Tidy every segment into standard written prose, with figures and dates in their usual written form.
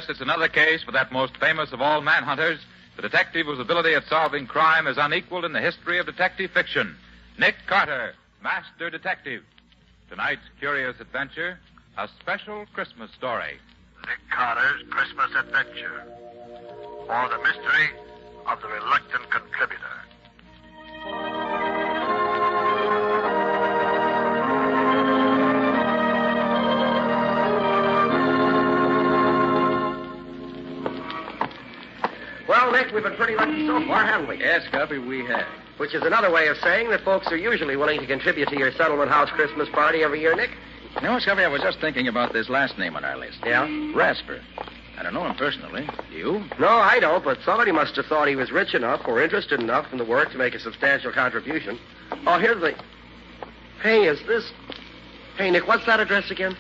Yes, it's another case for that most famous of all manhunters, the detective whose ability at solving crime is unequaled in the history of detective fiction, Nick Carter, Master Detective. Tonight's curious adventure, a special Christmas story. Nick Carter's Christmas Adventure, or the mystery of the reluctant contributor. Well, Nick, we've been pretty lucky so far, haven't we? Yes, Guppy, we have. Which is another way of saying that folks are usually willing to contribute to your settlement house Christmas party every year, Nick. You know, Guppy, I was just thinking about this last name on our list. Yeah? Rasper. I don't know him personally. You? No, I don't, but somebody must have thought he was rich enough or interested enough in the work to make a substantial contribution. Oh, here's the... Hey, is this... Hey, Nick, what's that address again?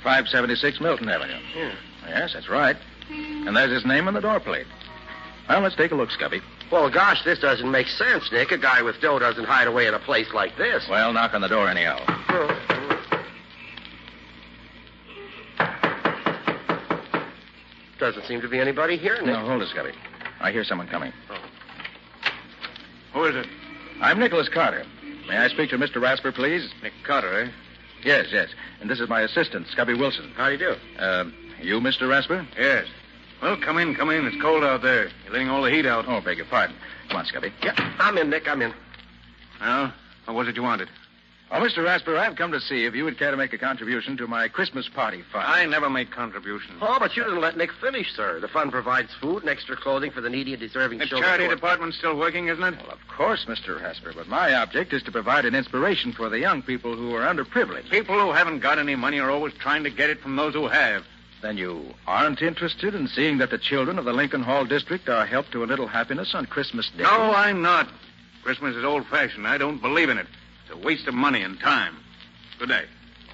576 Milton Avenue. Yeah. Yes, that's right. And there's his name on the door plate. Well, let's take a look, Scubby. Well, gosh, this doesn't make sense, Nick. A guy with dough doesn't hide away in a place like this. Well, knock on the door anyhow. Doesn't seem to be anybody here, Nick. No, hold it, Scubby. I hear someone coming. Oh. Who is it? I'm Nicholas Carter. May I speak to Mr. Rasper, please? Nick Carter, eh? Yes, yes. And this is my assistant, Scubby Wilson. How do you do? You, Mr. Rasper? Yes. Well, come in. It's cold out there. You're letting all the heat out. Oh, beg your pardon. Come on, Scubby. Yeah, I'm in, Nick. I'm in. Well, what was it you wanted? Oh, Mr. Rasper, I've come to see if you would care to make a contribution to my Christmas party fund. I never make contributions. Oh, but you didn't let Nick finish, sir. The fund provides food and extra clothing for the needy and deserving The children. charity department's still working, isn't it? Well, of course, Mr. Rasper, but my object is to provide an inspiration for the young people who are underprivileged. People who haven't got any money are always trying to get it from those who have. Then you aren't interested in seeing that the children of the Lincoln Hall district are helped to a little happiness on Christmas Day? No, I'm not. Christmas is old-fashioned. I don't believe in it. It's a waste of money and time. Good day.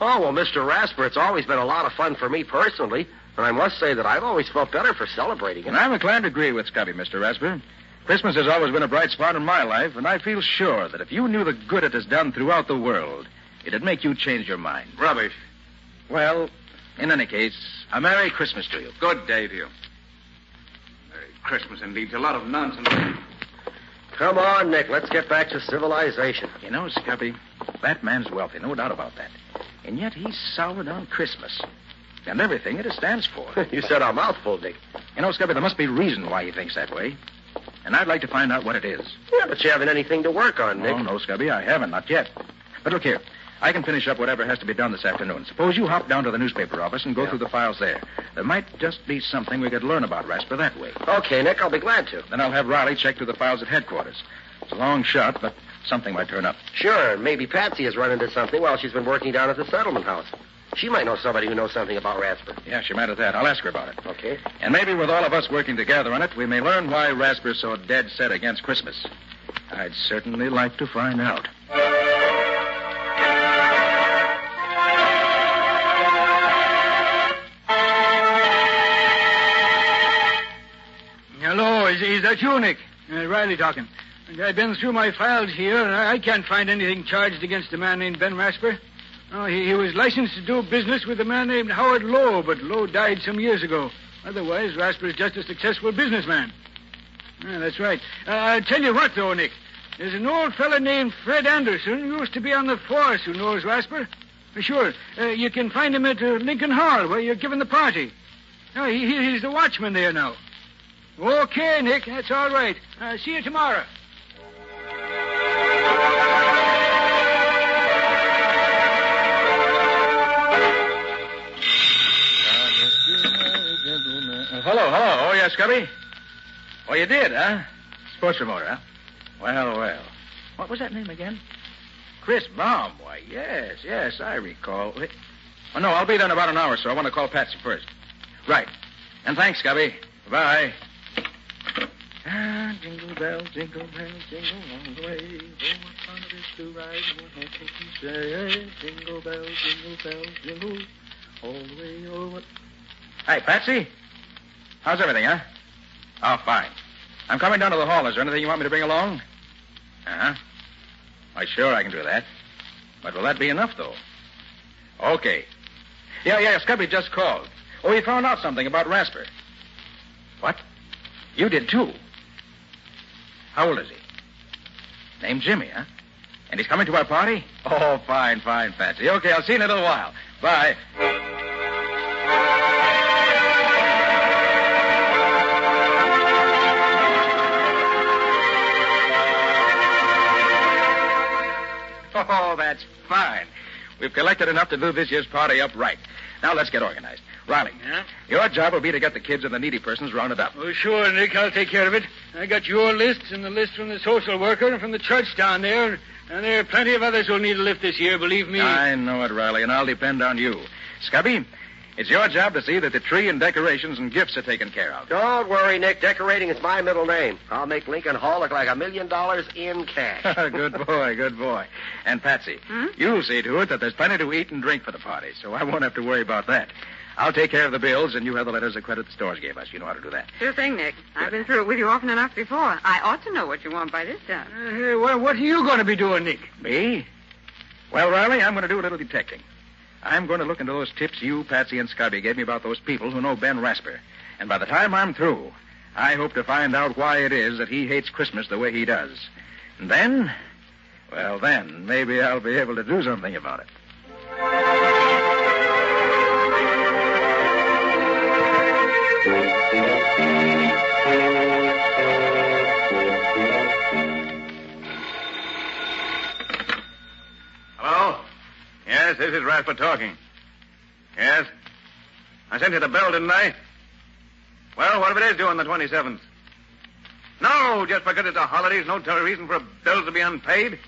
Oh, well, Mr. Rasper, it's always been a lot of fun for me personally, and I must say that I've always felt better for celebrating it. And I'm inclined to agree with Scubby, Mr. Rasper. Christmas has always been a bright spot in my life, and I feel sure that if you knew the good it has done throughout the world, it'd make you change your mind. Rubbish. Well, in any case, a Merry Christmas to you. Good day to you. Merry Christmas, indeed. It's a lot of nonsense. Come on, Nick. Let's get back to civilization. You know, Scubby, that man's wealthy, no doubt about that. And yet he's soured on Christmas and everything it stands for. You said a mouthful, Dick. You know, Scubby, there must be a reason why he thinks that way. And I'd like to find out what it is. Yeah, but you haven't anything to work on, Nick. Oh, no, Scubby, I haven't, not yet. But look here. I can finish up whatever has to be done this afternoon. Suppose you hop down to the newspaper office and go through the files there. There might just be something we could learn about Rasper that way. Okay, Nick, I'll be glad to. Then I'll have Riley check through the files at headquarters. It's a long shot, but something might turn up. Sure, and maybe Patsy has run into something while she's been working down at the settlement house. She might know somebody who knows something about Rasper. Yeah, she might have that. I'll ask her about it. Okay. And maybe with all of us working together on it, we may learn why Rasper's so dead set against Christmas. I'd certainly like to find out. Hello, is that you, Nick? Riley talking. I've been through my files here, and I can't find anything charged against a man named Ben Rasper. Oh, he was licensed to do business with a man named Howard Lowe, but Lowe died some years ago. Otherwise, Rasper's just a successful businessman. Yeah, that's right. I'll tell you what, though, Nick. There's an old fellow named Fred Anderson who used to be on the force who knows Rasper. Sure, you can find him at Lincoln Hall, where you're giving the party. Oh, he's the watchman there now. Okay, Nick, that's all right. See you tomorrow. Hello. Oh, yes, Scubby? Oh, you did, huh? Sports remoter, huh? Well. What was that name again? Chris Baum. Why, yes, I recall. Wait. Oh, no, I'll be there in about an hour, so I want to call Patsy first. Right. And thanks, Scubby. Bye. Jingle bells, jingle all the way. Oh, what fun it is to ride in one horse open sleigh. Jingle bells, jingle all the way. Oh, what... Hey, Patsy. How's everything, huh? Oh, fine. I'm coming down to the hall. Is there anything you want me to bring along? Uh-huh. Why, sure, I can do that. But will that be enough, though? Okay. Yeah, Scubby just called. Oh, he found out something about Rasper. What? You did, too? How old is he? Named Jimmy, huh? And he's coming to our party? Oh, fine, Patsy. Okay, I'll see you in a little while. Bye. Oh, that's fine. We've collected enough to do this year's party up right. Now let's get organized. Riley, your job will be to get the kids and the needy persons rounded up. Oh, sure, Nick. I'll take care of it. I got your lists and the list from the social worker and from the church down there. And there are plenty of others who'll need a lift this year, believe me. I know it, Riley, and I'll depend on you. Scubby, it's your job to see that the tree and decorations and gifts are taken care of. Don't worry, Nick. Decorating is my middle name. I'll make Lincoln Hall look like $1 million in cash. Good boy. And Patsy, you'll see to it that there's plenty to eat and drink for the party, so I won't have to worry about that. I'll take care of the bills, and you have the letters of credit the stores gave us. You know how to do that. Sure thing, Nick. I've been through it with you often enough before. I ought to know what you want by this time. What are you going to be doing, Nick? Me? Well, Riley, I'm going to do a little detecting. I'm going to look into those tips you, Patsy, and Scubby gave me about those people who know Ben Rasper. And by the time I'm through, I hope to find out why it is that he hates Christmas the way he does. And then, maybe I'll be able to do something about it. Hello? Yes, this is Rasper talking. Yes? I sent you the bill, didn't I? Well, what if it is due on the 27th? No, just because it's a holiday is no reason for bills to be unpaid.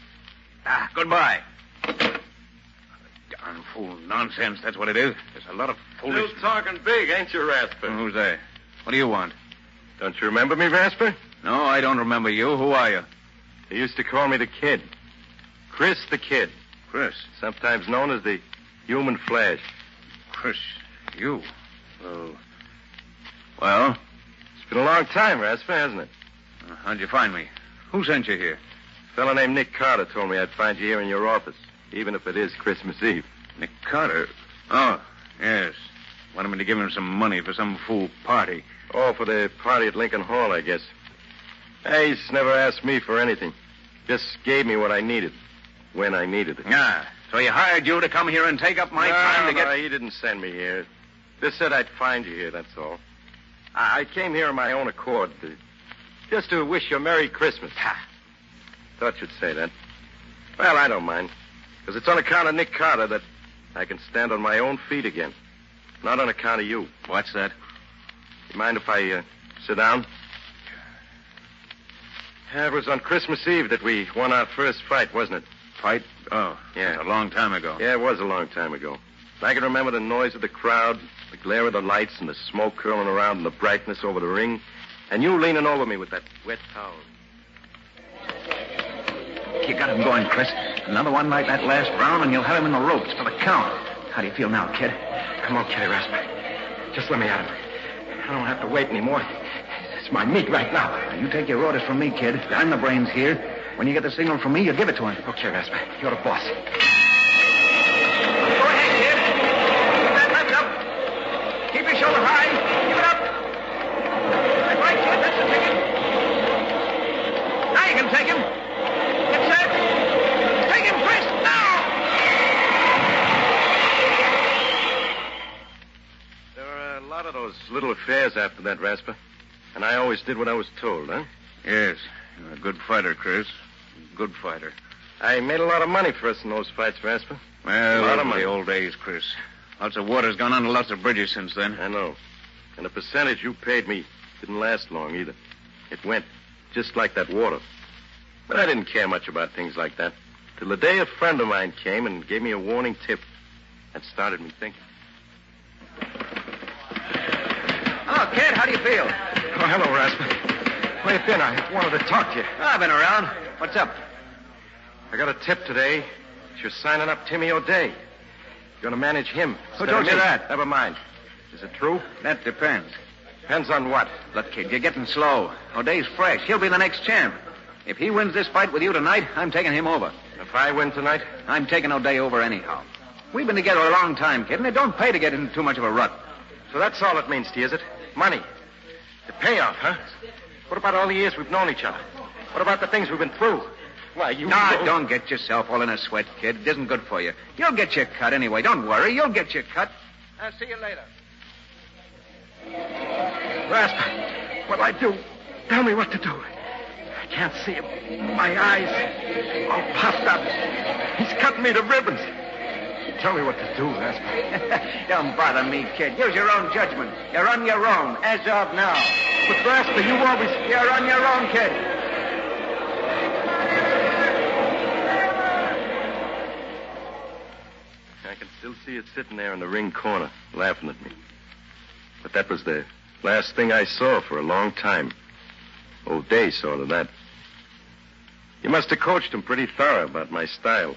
Goodbye. Darn fool nonsense, that's what it is. There's a lot of foolish... Still talking big, ain't you, Rasper? Who's there? What do you want? Don't you remember me, Rasper? No, I don't remember you. Who are you? They used to call me the Kid. Chris the Kid. Chris. Sometimes known as the Human Flash. Chris, you? Oh. Well? It's been a long time, Rasper, hasn't it? How'd you find me? Who sent you here? A fellow named Nick Carter told me I'd find you here in your office, even if it is Christmas Eve. Nick Carter? Oh, yes. Wanted me to give him some money for some fool party. Oh, for the party at Lincoln Hall, I guess. He's never asked me for anything. Just gave me what I needed, when I needed it. So he hired you to come here and take up my time to get... No, he didn't send me here. Just said I'd find you here, that's all. I came here on my own accord, just to wish you a Merry Christmas. Thought you'd say that. Well, I don't mind, because it's on account of Nick Carter that I can stand on my own feet again. Not on account of you. What's that? You mind if I sit down? It was on Christmas Eve that we won our first fight, wasn't it? Fight? Oh, yeah. A long time ago. Yeah, it was a long time ago. I can remember the noise of the crowd, the glare of the lights, and the smoke curling around, and the brightness over the ring, and you leaning over me with that wet towel. You got him going, Chris. Another one like that last round, and you'll have him in the ropes for the count. How do you feel now, kid? I'm okay, Rasper. Just let me at him. I don't have to wait anymore. It's my meat right now. You take your orders from me, kid. I'm the brains here. When you get the signal from me, you give it to him. Okay, Rasper. You're the boss. Go ahead, kid. Keep that left up. Keep your shoulder high. Keep it up. That's right, kid. That's the ticket. Now you can take him. Get set. Take him, Chris. Now! There were a lot of those little affairs after that, Rasper. And I always did what I was told, huh? Yes. You're a good fighter, Chris. Good fighter. I made a lot of money for us in those fights, Rasper. Well, a lot of money. The old days, Chris. Lots of water's gone under lots of bridges since then. I know. And the percentage you paid me didn't last long either. It went just like that water. But I didn't care much about things like that. Till the day a friend of mine came and gave me a warning tip. That started me thinking. Hello, kid. How do you feel? Oh, hello, Rasper. Where you been? I wanted to talk to you. I've been around. What's up? I got a tip today that you're signing up Timmy O'Day. You're going to manage him. Who told you that? Never mind. Is it true? That depends. Depends on what? Look, kid, you're getting slow. O'Day's fresh. He'll be the next champ. If he wins this fight with you tonight, I'm taking him over. If I win tonight? I'm taking O'Day over anyhow. We've been together a long time, kid, and it don't pay to get into too much of a rut. So that's all it means to you, is it? Money. The payoff, huh? What about all the years we've known each other? What about the things we've been through? Why, you... No, don't get yourself all in a sweat, kid. It isn't good for you. You'll get your cut anyway. Don't worry. You'll get your cut. I'll see you later. Rasper, what'll I do? Tell me what to do. I can't see him. My eyes all puffed up. He's cutting me to ribbons. Tell me what to do, Rasper. Don't bother me, kid. Use your own judgment. You're on your own, as of now. But, Rasper, you always... You're on your own, kid. I can still see it sitting there in the ring corner, laughing at me. But that was the last thing I saw for a long time. Old Day saw to that. You must have coached him pretty thorough about my style.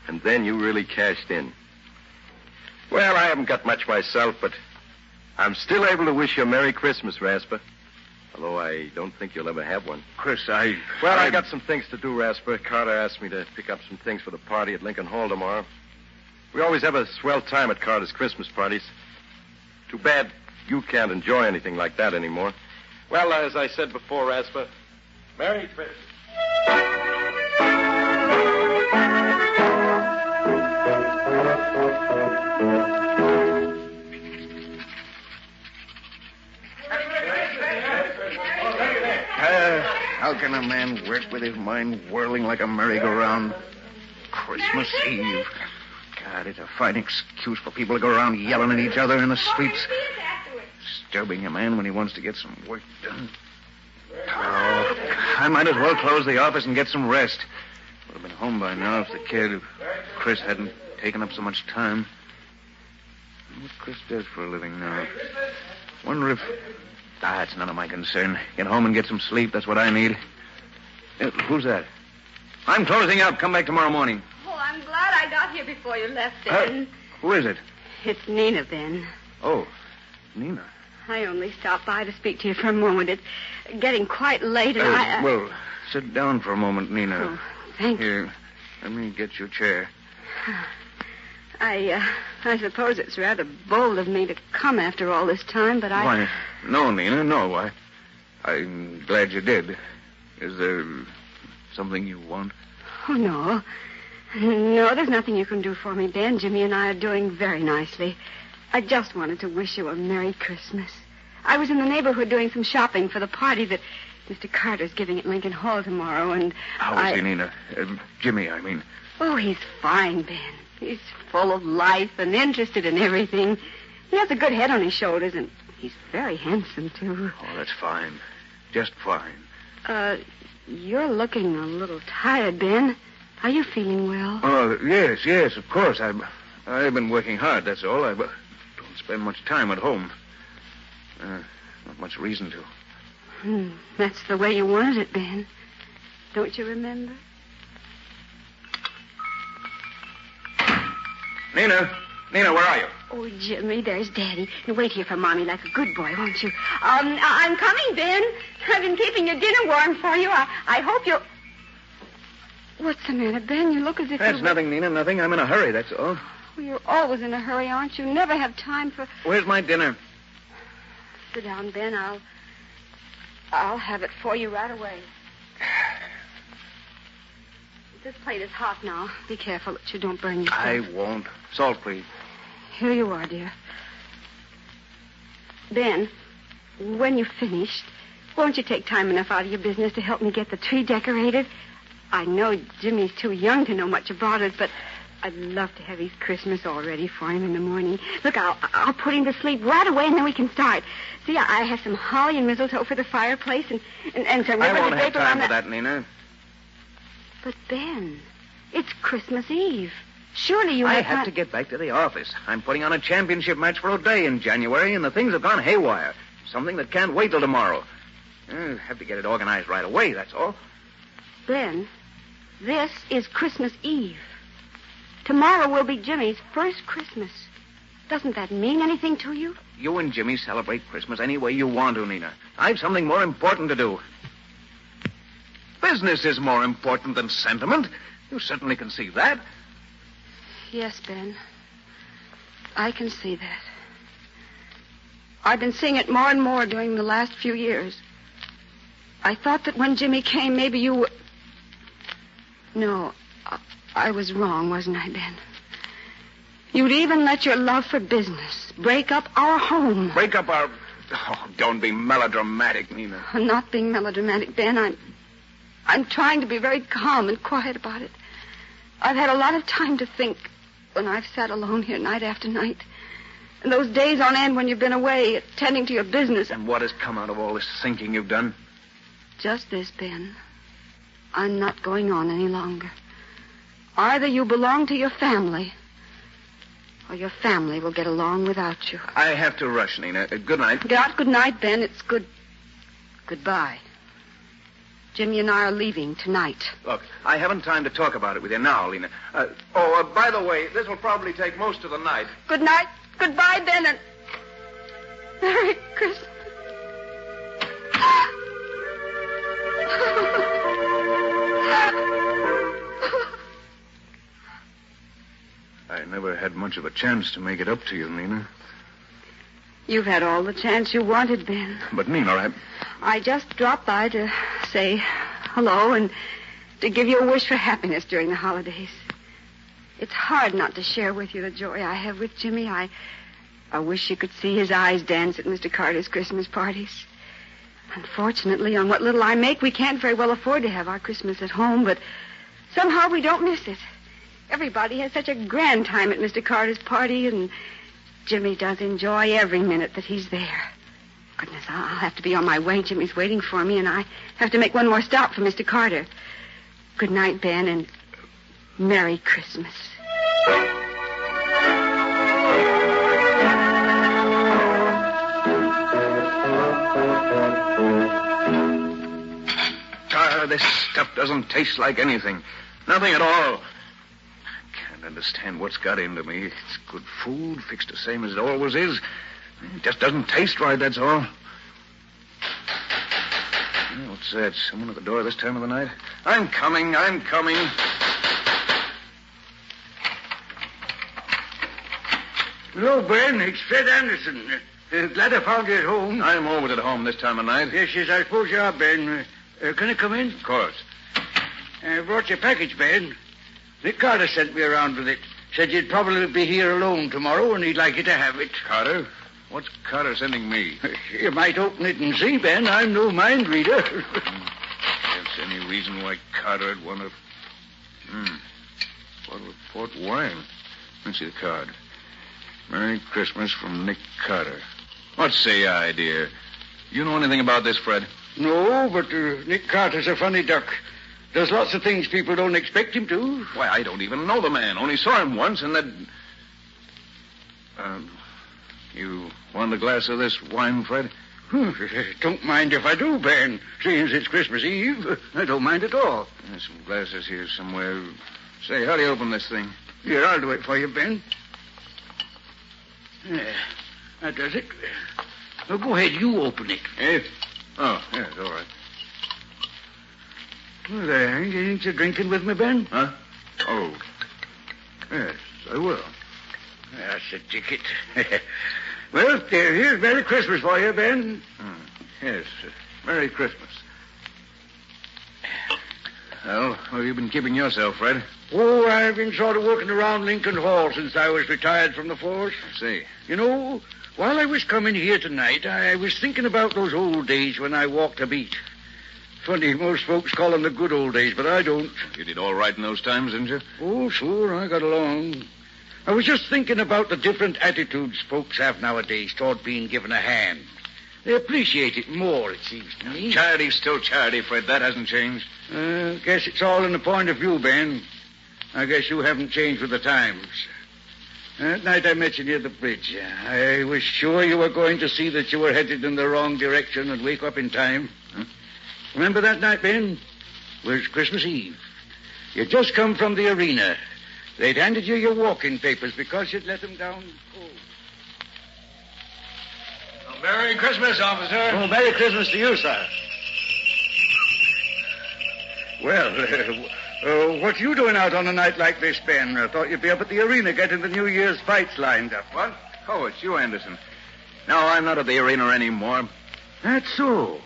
And then you really cashed in. Well, I haven't got much myself, but I'm still able to wish you a Merry Christmas, Rasper. Although I don't think you'll ever have one. Chris, I got some things to do, Rasper. Carter asked me to pick up some things for the party at Lincoln Hall tomorrow. We always have a swell time at Carter's Christmas parties. Too bad you can't enjoy anything like that anymore. Well, as I said before, Rasper, Merry Christmas. How can a man work with his mind whirling like a merry-go-round? Christmas Eve. God, it's a fine excuse for people to go around yelling at each other in the streets. Disturbing a man when he wants to get some work done. Oh, I might as well close the office and get some rest. Would have been home by now if the kid, Chris, hadn't taken up so much time. What Chris does for a living now. Wonder if... it's none of my concern. Get home and get some sleep. That's what I need. Who's that? I'm closing up. Come back tomorrow morning. Oh, I'm glad I got here before you left, Ben. Who is it? It's Nina, Ben. Oh, Nina. I only stopped by to speak to you for a moment. It's getting quite late, and Well, sit down for a moment, Nina. Oh, thank you. Here, let me get your chair. I suppose it's rather bold of me to come after all this time, but Why, no, Nina, no. I'm glad you did. Is there something you want? Oh, no. No, there's nothing you can do for me, Ben. Jimmy and I are doing very nicely. I just wanted to wish you a Merry Christmas. I was in the neighborhood doing some shopping for the party that Mr. Carter's giving at Lincoln Hall tomorrow, and How is he, Nina? Jimmy, I mean. Oh, he's fine, Ben. He's full of life and interested in everything. He has a good head on his shoulders, and he's very handsome, too. Oh, that's fine. Just fine. You're looking a little tired, Ben. Are you feeling well? Oh, yes, of course. I've been working hard, that's all. I don't spend much time at home. Not much reason to. That's the way you wanted it, Ben. Don't you remember? Nina, where are you? Oh, Jimmy, there's Daddy. Now, wait here for Mommy like a good boy, won't you? I'm coming, Ben. I've been keeping your dinner warm for you. I hope you'll... What's the matter, Ben? You look as if That's nothing, Nina, nothing. I'm in a hurry, that's all. Well, you're always in a hurry, aren't you? Never have time for... Where's my dinner? Sit down, Ben. I'll have it for you right away. This plate is hot now. Be careful that you don't burn yourself. I won't. Salt, please. Here you are, dear. Ben, when you've finished, won't you take time enough out of your business to help me get the tree decorated? I know Jimmy's too young to know much about it, but I'd love to have his Christmas all ready for him in the morning. Look, I'll put him to sleep right away, and then we can start. See, I have some holly and mistletoe for the fireplace, and some I ribbon won't of have paper time on for that, Nina. But, Ben, it's Christmas Eve. Surely you I have have not... to get back to the office. I'm putting on a championship match for O'Day in January, and the things have gone haywire. Something that can't wait till tomorrow. I have to get it organized right away, that's all. Ben, this is Christmas Eve. Tomorrow will be Jimmy's first Christmas. Doesn't that mean anything to you? You and Jimmy celebrate Christmas any way you want to, Nina. I've something more important to do. Business is more important than sentiment. You certainly can see that. Yes, Ben. I can see that. I've been seeing it more and more during the last few years. I thought that when Jimmy came, maybe you were... No, I was wrong, wasn't I, Ben? You'd even let your love for business break up our home. Break up our... Oh, don't be melodramatic, Nina. I'm not being melodramatic, Ben. I'm trying to be very calm and quiet about it. I've had a lot of time to think when I've sat alone here night after night. And those days on end when you've been away, attending to your business. And what has come out of all this thinking you've done? Just this, Ben. I'm not going on any longer. Either you belong to your family, or your family will get along without you. I have to rush, Nina. Good night. Good night, Ben. It's goodbye. Jimmy and I are leaving tonight. Look, I haven't time to talk about it with you now, Lena. By the way, this will probably take most of the night. Good night. Goodbye, Ben, and Merry Christmas. I never had much of a chance to make it up to you, Nina. You've had all the chance you wanted, Ben. But, Nina, I just dropped by to say hello and to give you a wish for happiness during the holidays. It's hard not to share with you the joy I have with Jimmy. I wish you could see his eyes dance at Mr. Carter's Christmas parties. Unfortunately, on what little I make, we can't very well afford to have our Christmas at home, but somehow we don't miss it. Everybody has such a grand time at Mr. Carter's party, and Jimmy does enjoy every minute that he's there. Goodness, I'll have to be on my way. Jimmy's waiting for me, and I have to make one more stop for Mr. Carter. Good night, Ben, and Merry Christmas. This stuff doesn't taste like anything. Nothing at all. I can't understand what's got into me. It's good food, fixed the same as it always is. It just doesn't taste right, that's all. What's that? Someone at the door this time of the night? I'm coming. Hello, Ben. It's Fred Anderson. Glad I found you at home. I'm always at home this time of night. Yes, I suppose you are, Ben. Can I come in? Of course. I brought you a package, Ben. Nick Carter sent me around with it. Said you'd probably be here alone tomorrow, and he'd like you to have it. Carter? What's Carter sending me? You might open it and see, Ben. I'm no mind reader. There's any reason why Carter'd want to... Bottle of port wine. Let's see the card. Merry Christmas from Nick Carter. What say I, dear? You know anything about this, Fred? No, but Nick Carter's a funny duck. Does lots of things people don't expect him to. Why, I don't even know the man. Only saw him once, and then... You want a glass of this wine, Fred? Don't mind if I do, Ben. Seeing as it's Christmas Eve, I don't mind at all. There's some glasses here somewhere. Say, how do you open this thing? Here, I'll do it for you, Ben. Yeah, that does it. Well, go ahead, you open it. Eh? Oh, yes, all right. Well, ain't you drinking with me, Ben? Huh? Oh. Yes, I will. That's the ticket. Well, here's Merry Christmas for you, Ben. Yes, Merry Christmas. Well, how have you been keeping yourself, Fred? Oh, I've been sort of working around Lincoln Hall since I was retired from the force. I see. You know, while I was coming here tonight, I was thinking about those old days when I walked a beat. Funny, most folks call them the good old days, but I don't. You did all right in those times, didn't you? Oh, sure, I got along. I was just thinking about the different attitudes folks have nowadays toward being given a hand. They appreciate it more, it seems to me. Charity's still charity, Fred. That hasn't changed. Guess it's all in the point of view, Ben. I guess you haven't changed with the times. That night I met you near the bridge. I was sure you were going to see that you were headed in the wrong direction and wake up in time. Huh? Remember that night, Ben? It was Christmas Eve. You'd just come from the arena. They'd handed you your walking papers because you'd let them down cold. Well, Merry Christmas, officer. Oh, Merry Christmas to you, sir. Well, what you doing out on a night like this, Ben? I thought you'd be up at the arena getting the New Year's fights lined up. What? Oh, it's you, Anderson. No, I'm not at the arena anymore. That's so.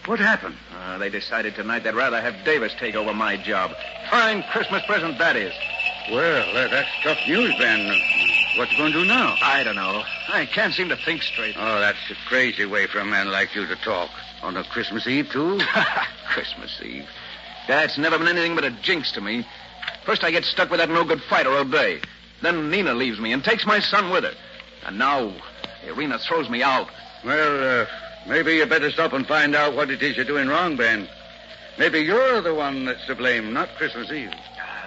What happened? They decided tonight they'd rather have Davis take over my job. Fine Christmas present that is. Well, that's tough news, Ben. What you going to do now? I don't know. I can't seem to think straight. Oh, that's a crazy way for a man like you to talk. On a Christmas Eve, too? Christmas Eve. That's never been anything but a jinx to me. First I get stuck with that no-good fighter all day. Then Nina leaves me and takes my son with her. And now the arena throws me out. Well, maybe you better stop and find out what it is you're doing wrong, Ben. Maybe you're the one that's to blame, not Christmas Eve.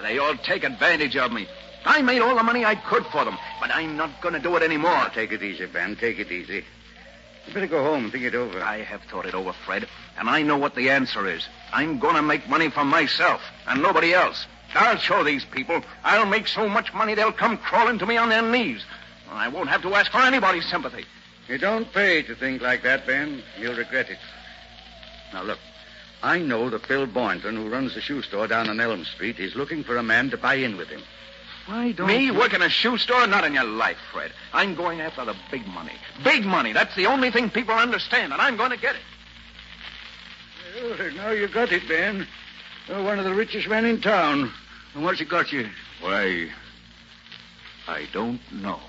They all take advantage of me. I made all the money I could for them, but I'm not going to do it anymore. Now, take it easy, Ben. Take it easy. You better go home and think it over. I have thought it over, Fred, and I know what the answer is. I'm going to make money for myself and nobody else. I'll show these people. I'll make so much money they'll come crawling to me on their knees. I won't have to ask for anybody's sympathy. You don't pay to think like that, Ben. You'll regret it. Now, look. I know that Bill Boynton, who runs the shoe store down on Elm Street, is looking for a man to buy in with him. Why don't Me you... work in a shoe store? Not in your life, Fred. I'm going after the big money. Big money. That's the only thing people understand, and I'm going to get it. Well, now you got it, Ben. You're one of the richest men in town. And what's it got you? Why, I don't know.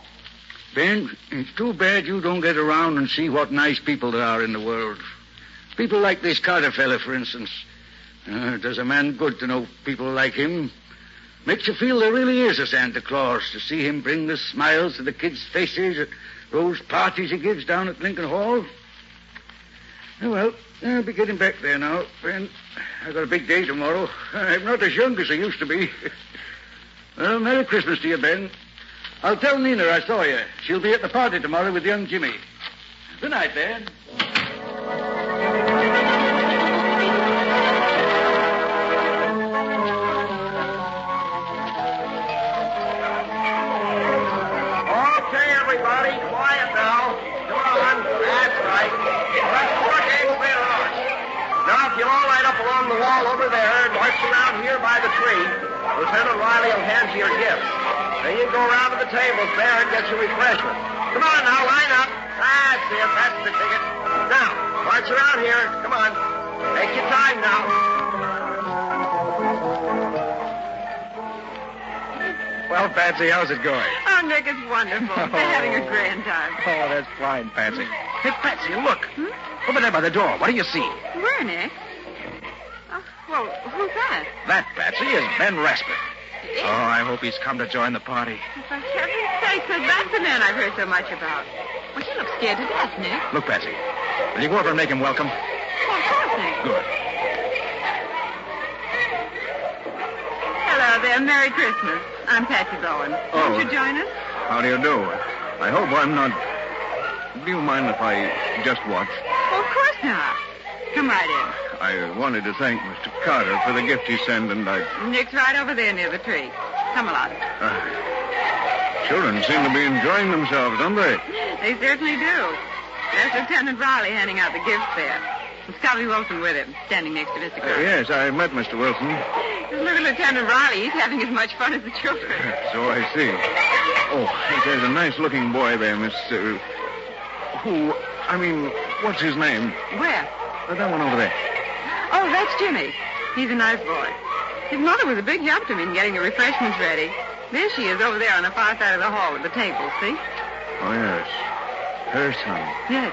Ben, it's too bad you don't get around and see what nice people there are in the world. People like this Carter fella, for instance. Does a man good to know people like him. Makes you feel there really is a Santa Claus, to see him bring the smiles to the kids' faces at those parties he gives down at Lincoln Hall. Well, I'll be getting back there now, Ben. I've got a big day tomorrow. I'm not as young as I used to be. Well, Merry Christmas to you, Ben. I'll tell Nina I saw you. She'll be at the party tomorrow with young Jimmy. Good night, Ben. The wall over there and march around here by the tree. Lieutenant Riley will hand you your gifts. Then you go around to the tables there and get your refreshment. Come on now, line up. That's it. That's the ticket. Now, march around here. Come on. Take your time now. Well, Patsy, how's it going? Oh, Nick, it's wonderful. They're having a grand time. Oh, that's fine, Patsy. Hey, Patsy, look. Over there by the door. What do you see? Where, Nick? Well, who's that? That, Patsy, is Ben Rasper. Oh, I hope he's come to join the party. For heaven's sake, so that's the man I've heard so much about. Well, he looks scared to death, Nick. Look, Patsy, will you go over and make him welcome? Well, of course, Nick. Good. Hello there. Merry Christmas. I'm Patsy Bowen. Won't you join us? How do you do? I hope I'm not... Do you mind if I just watch? Well, of course not. Come right in. I wanted to thank Mr. Carter for the gift he sent, and I... Nick's right over there near the tree. Come along. Children seem to be enjoying themselves, don't they? They certainly do. There's Lieutenant Riley handing out the gifts there. And Scotty Wilson with him, standing next to Mr. Carter. Yes, I met Mr. Wilson. Just look at Lieutenant Riley. He's having as much fun as the children. So I see. Oh, there's a nice-looking boy there, Miss... what's his name? Where? That one over there. Oh, that's Jimmy. He's a nice boy. His mother was a big help to me in getting the refreshments ready. There she is over there on the far side of the hall with the table, see? Oh, yes. Her son. Yes.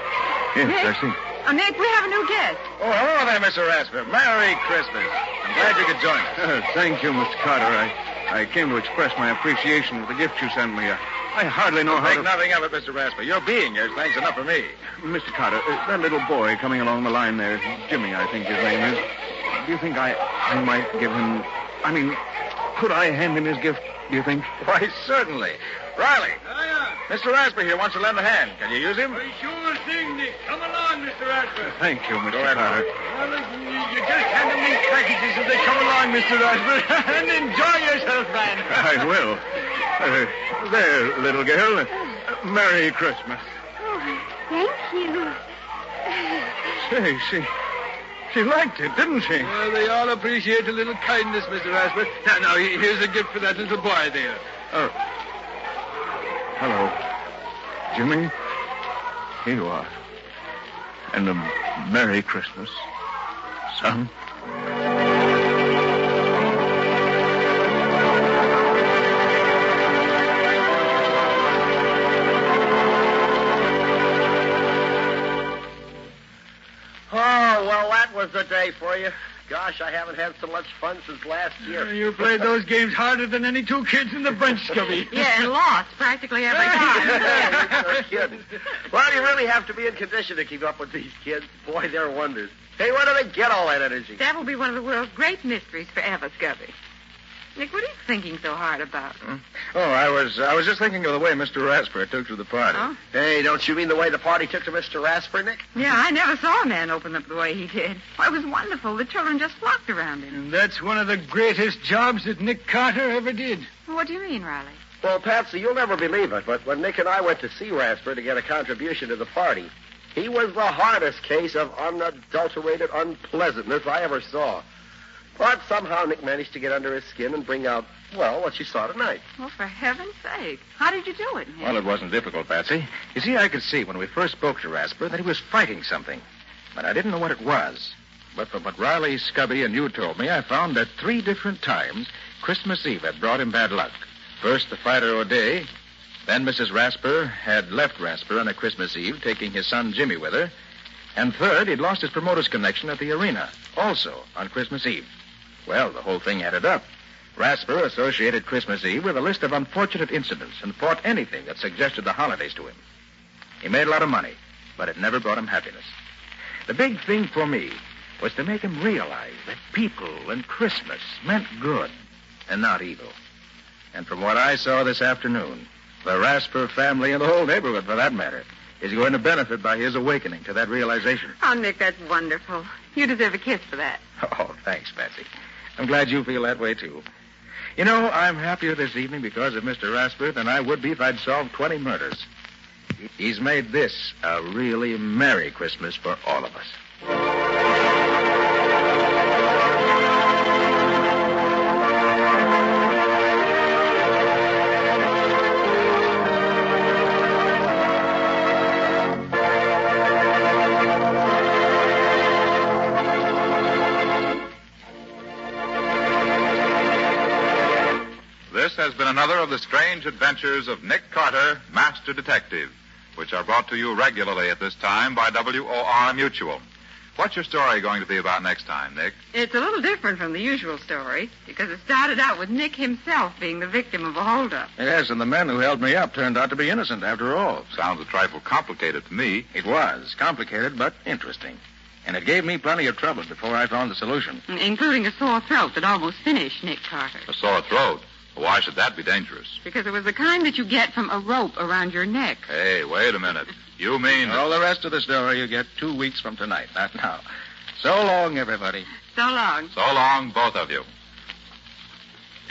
Yes, Nick? I see. Oh, Nick, we have a new guest. Oh, hello there, Mr. Rasper. Merry Christmas. I'm glad you could join us. Thank you, Mr. Carter. I came to express my appreciation for the gift you sent me. I hardly know how Make to... nothing of it, Mr. Rasper. Your being here is thanks enough for me. Mr. Carter, that little boy coming along the line there, Jimmy, I think his name is. Do you think I might give him... could I hand him his gift, do you think? Why, certainly. Riley. Mr. Rasper here wants to lend a hand. Can you use him? Sure thing, Nick. Come along, Mr. Rasper. Thank you, Mr. ahead, Carter. Well, you just hand them these packages as they come along, Mr. Rasper, and enjoy yourself, man. I will. There, little girl. Merry Christmas. Oh, thank you. Say, she liked it, didn't she? Well, they all appreciate a little kindness, Mr. Rasper. Now, here's a gift for that little boy there. Oh. Hello. Jimmy? Here you are. And a Merry Christmas, son. Oh, well, that was the day for you. Gosh, I haven't had so much fun since last year. You played those games harder than any two kids in the bunch, Scubby. Yeah, and lost practically every time. You're kidding. Well, you really have to be in condition to keep up with these kids. Boy, they're wonders. Hey, where do they get all that energy? That will be one of the world's great mysteries forever, Scubby. Nick, what are you thinking so hard about? Oh, I was just thinking of the way Mr. Rasper took to the party. Oh? Hey, don't you mean the way the party took to Mr. Rasper, Nick? Yeah, I never saw a man open up the way he did. Why, it was wonderful. The children just flocked around him. And that's one of the greatest jobs that Nick Carter ever did. What do you mean, Riley? Well, Patsy, you'll never believe it, but when Nick and I went to see Rasper to get a contribution to the party, he was the hardest case of unadulterated unpleasantness I ever saw. But somehow Nick managed to get under his skin and bring out, well, what you saw tonight. Well, for heaven's sake. How did you do it, Nick? Well, it wasn't difficult, Patsy. You see, I could see when we first spoke to Rasper that he was fighting something. But I didn't know what it was. But from what Riley, Scubby, and you told me, I found that 3 different times Christmas Eve had brought him bad luck. First, the Fido O'Day. Then Mrs. Rasper had left Rasper on a Christmas Eve, taking his son Jimmy with her. And third, he'd lost his promoter's connection at the arena, also on Christmas Eve. Well, the whole thing added up. Rasper associated Christmas Eve with a list of unfortunate incidents and fought anything that suggested the holidays to him. He made a lot of money, but it never brought him happiness. The big thing for me was to make him realize that people and Christmas meant good and not evil. And from what I saw this afternoon, the Rasper family and the whole neighborhood, for that matter, is going to benefit by his awakening to that realization. Oh, Nick, that's wonderful. You deserve a kiss for that. Oh, thanks, Patsy. I'm glad you feel that way, too. You know, I'm happier this evening because of Mr. Rasper than I would be if I'd solved 20 murders. He's made this a really Merry Christmas for all of us. This has been another of the strange adventures of Nick Carter, Master Detective, which are brought to you regularly at this time by WOR Mutual. What's your story going to be about next time, Nick? It's a little different from the usual story because it started out with Nick himself being the victim of a holdup. Yes, and the men who held me up turned out to be innocent after all. Sounds a trifle complicated to me. It was complicated, but interesting. And it gave me plenty of trouble before I found the solution. Including a sore throat that almost finished Nick Carter. A sore throat? Why should that be dangerous? Because it was the kind that you get from a rope around your neck. Hey, wait a minute. You mean... All the rest of the story you get 2 weeks from tonight, not now. So long, everybody. So long. So long, both of you.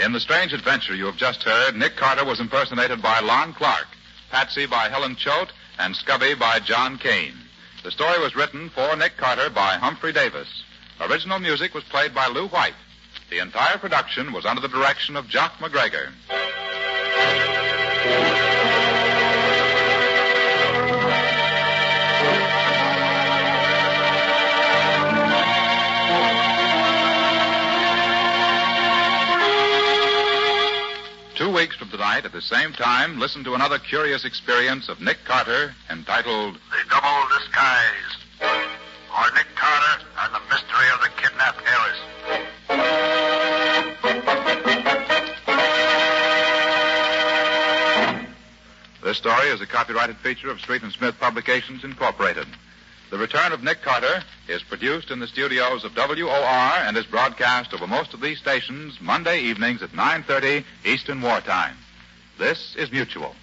In the strange adventure you have just heard, Nick Carter was impersonated by Lon Clark, Patsy by Helen Choate, and Scubby by John Kane. The story was written for Nick Carter by Humphrey Davis. Original music was played by Lou White. The entire production was under the direction of Jock McGregor. Two weeks from tonight, at the same time, listen to another curious experience of Nick Carter entitled The Double Disguise, or Nick Carter and the Mystery of the Kidnapped Heiress. This story is a copyrighted feature of Street and Smith Publications, Incorporated. The Return of Nick Carter is produced in the studios of WOR and is broadcast over most of these stations Monday evenings at 9:30 Eastern Wartime. This is Mutual.